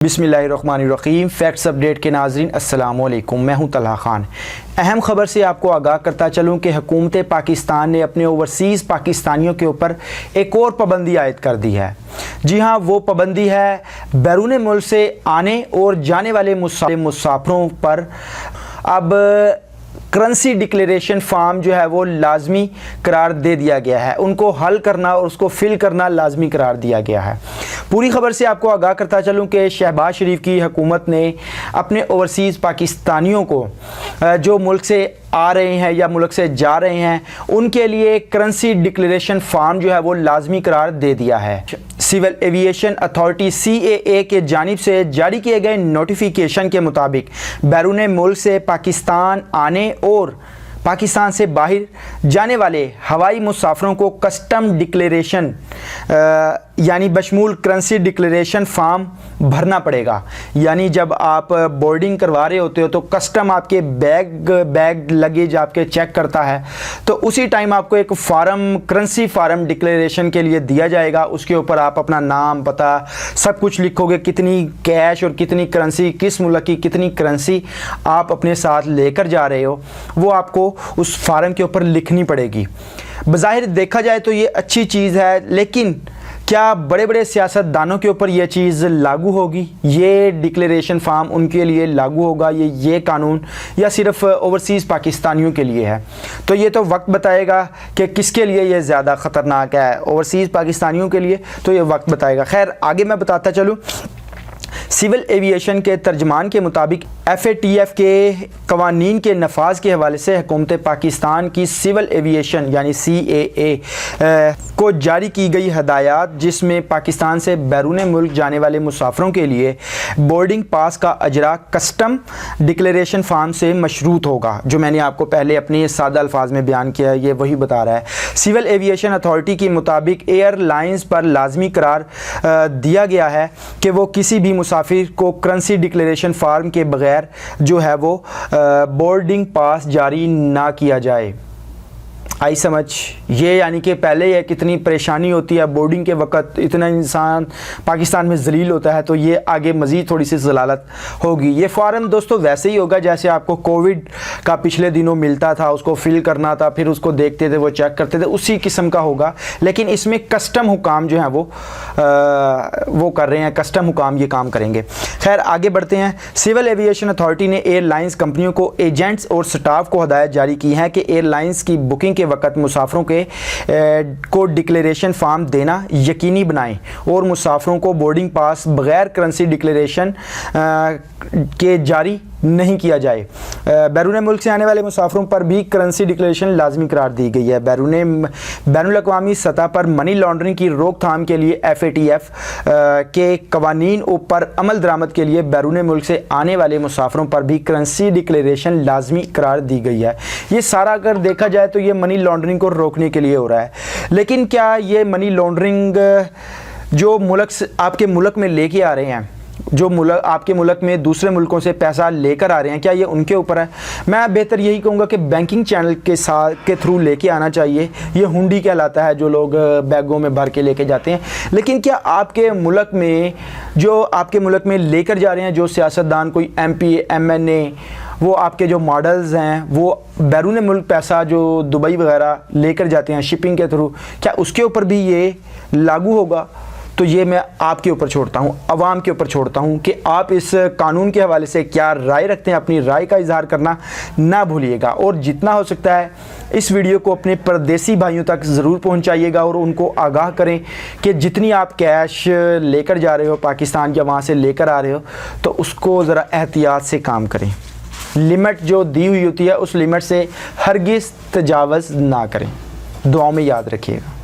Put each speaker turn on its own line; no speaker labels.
बिस्मिल्लाहिर्रहमानिर्रहीम। Facts update के नाज़रीन अस्सलाम वालेकुम, मैं हूं तलहा खान। अहम ख़बर से आपको आगाह करता चलूं कि हुकूमत पाकिस्तान ने अपने ओवरसीज़ पाकिस्तानियों के ऊपर एक और पाबंदी आयद कर दी है। जी हां, वो पाबंदी है बैरून मुल्क से आने और जाने वाले मुसाफिरों पर अब करेंसी डिक्लेरेशन फार्म जो है वो लाजमी करार दे दिया गया है। उनको हल करना और उसको फिल करना लाजमी करार दिया गया है। पूरी खबर से आपको आगाह करता चलूं कि शहबाज शरीफ की हुकूमत ने अपने ओवरसीज़ पाकिस्तानियों को जो मुल्क से आ रहे हैं या मुल्क से जा रहे हैं उनके लिए करेंसी डिक्लेरेशन फार्म जो है वो लाजमी करार दे दिया है। सिविल एविएशन अथॉरिटी CAA के जानिब से जारी किए गए नोटिफिकेशन के मुताबिक बैरून मुल्क से पाकिस्तान आने और पाकिस्तान से बाहर जाने वाले हवाई मुसाफिरों को कस्टम डिक्लेरेशन यानी बशमूल करेंसी डिक्लेरेशन फार्म भरना पड़ेगा। यानी जब आप बोर्डिंग करवा रहे होते हो तो कस्टम आपके बैग लगेज आपके चेक करता है, तो उसी टाइम आपको एक फार्म करेंसी फार्म डिक्लेरेशन के लिए दिया जाएगा। उसके ऊपर आप अपना नाम, पता सब कुछ लिखोगे, कितनी कैश और कितनी करेंसी, किस मुल्क की कितनी करेंसी आप अपने साथ लेकर जा रहे हो, वो आपको उस फार्म के ऊपर लिखनी पड़ेगी। बज़ाहिर देखा जाए तो ये अच्छी चीज़ है, लेकिन क्या बड़े बड़े सियासतदानों के ऊपर यह चीज़ लागू होगी? ये डिक्लेरेशन फार्म उनके लिए लागू होगा ये कानून, या सिर्फ ओवरसीज़ पाकिस्तानियों के लिए है? तो ये तो वक्त बताएगा कि किसके लिए ये ज़्यादा ख़तरनाक है। ओवरसीज़ पाकिस्तानियों के लिए तो ये वक्त बताएगा। खैर, आगे मैं बताता चलूँ। सिविल एविएशन के तर्जमान के मुताबिक FATF के कवानीन के नफाज के हवाले से हुकूमत पाकिस्तान की सिविल एविएशन यानी CAA को जारी की गई हदायत, जिसमें पाकिस्तान से बैरून मुल्क जाने वाले मुसाफिरों के लिए बोर्डिंग पास का अजरा कस्टम डिक्लेरेशन फार्म से मशरूत होगा। जो मैंने आपको पहले अपने सादा अल्फाज में बयान किया है, ये वही बता रहा है। सिविल एविएशन अथॉरिटी के मुताबिक एयरलाइंस पर लाजमी करार दिया गया है कि वो किसी भी मुसाफिर को करेंसी डिक्लेरेशन फार्म के बगैर जो है वो बोर्डिंग पास जारी ना किया जाए। आई समझ? ये यानी कि पहले ये कितनी परेशानी होती है बोर्डिंग के वक्त, इतना इंसान पाकिस्तान में जलील होता है, तो ये आगे मज़ीद थोड़ी सी जलालत होगी। ये फार्म दोस्तों वैसे ही होगा जैसे आपको कोविड का पिछले दिनों मिलता था, उसको फिल करना था, फिर उसको देखते थे, वो चेक करते थे, उसी किस्म का होगा। लेकिन इसमें कस्टम हुकाम जो हैं वो कर रहे हैं, कस्टम हुकाम ये काम करेंगे। खैर, आगे बढ़ते हैं। सिविल एविएशन अथॉरिटी ने एयरलाइंस कंपनियों को एजेंट्स और स्टाफ को हदायत जारी की है कि एयरलाइंस की बुकिंग के वक्त मुसाफिरों को डिक्लेरेशन फार्म देना यकीनी बनाएं और मुसाफिरों को बोर्डिंग पास बगैर करेंसी डिक्लेरेशन के जारी नहीं किया जाए। बैरून मुल्क से आने वाले मुसाफिरों पर भी करेंसी डिक्लेरेशन लाजमी करार दी गई है। बैनुल-अक़वामी सतह पर मनी लॉन्ड्रिंग की रोकथाम के लिए FATF के कवानीन पर अमल दरामद के लिए बैरून मुल्क से आने वाले मुसाफिरों पर भी करेंसी डिक्लेरेशन लाजमी करार दी गई है। ये सारा अगर देखा जाए तो ये मनी लॉन्ड्रिंग को रोकने के लिए हो रहा है। लेकिन क्या ये मनी लॉन्ड्रिंग जो आपके मुल्क में लेके आ रहे हैं, जो मुल्क आपके मुल्क में दूसरे मुल्कों से पैसा लेकर आ रहे हैं, क्या ये उनके ऊपर है? मैं बेहतर यही कहूँगा कि बैंकिंग चैनल के थ्रू लेके आना चाहिए। ये हुंडी कहलाता है, जो लोग बैगों में भर के लेके जाते हैं। लेकिन क्या आपके मुल्क में जो आपके मुल्क में लेकर जा रहे हैं जो सियासतदान, कोई MP MNA, वो आपके जो मॉडल्स हैं, वो बैरून मुल्क पैसा जो दुबई वगैरह लेकर जाते हैं शिपिंग के थ्रू, क्या उसके ऊपर भी ये लागू होगा? तो ये मैं आपके ऊपर छोड़ता हूँ, अवाम के ऊपर छोड़ता हूँ कि आप इस कानून के हवाले से क्या राय रखते हैं। अपनी राय का इजहार करना ना भूलिएगा, और जितना हो सकता है इस वीडियो को अपने परदेसी भाइयों तक ज़रूर पहुँचाइएगा और उनको आगाह करें कि जितनी आप कैश लेकर जा रहे हो पाकिस्तान या वहाँ से लेकर आ रहे हो, तो उसको ज़रा एहतियात से काम करें। लिमिट जो दी हुई होती है उस लिमिट से हरगिज़ तजावज़ ना करें। दुआओं में याद रखिएगा।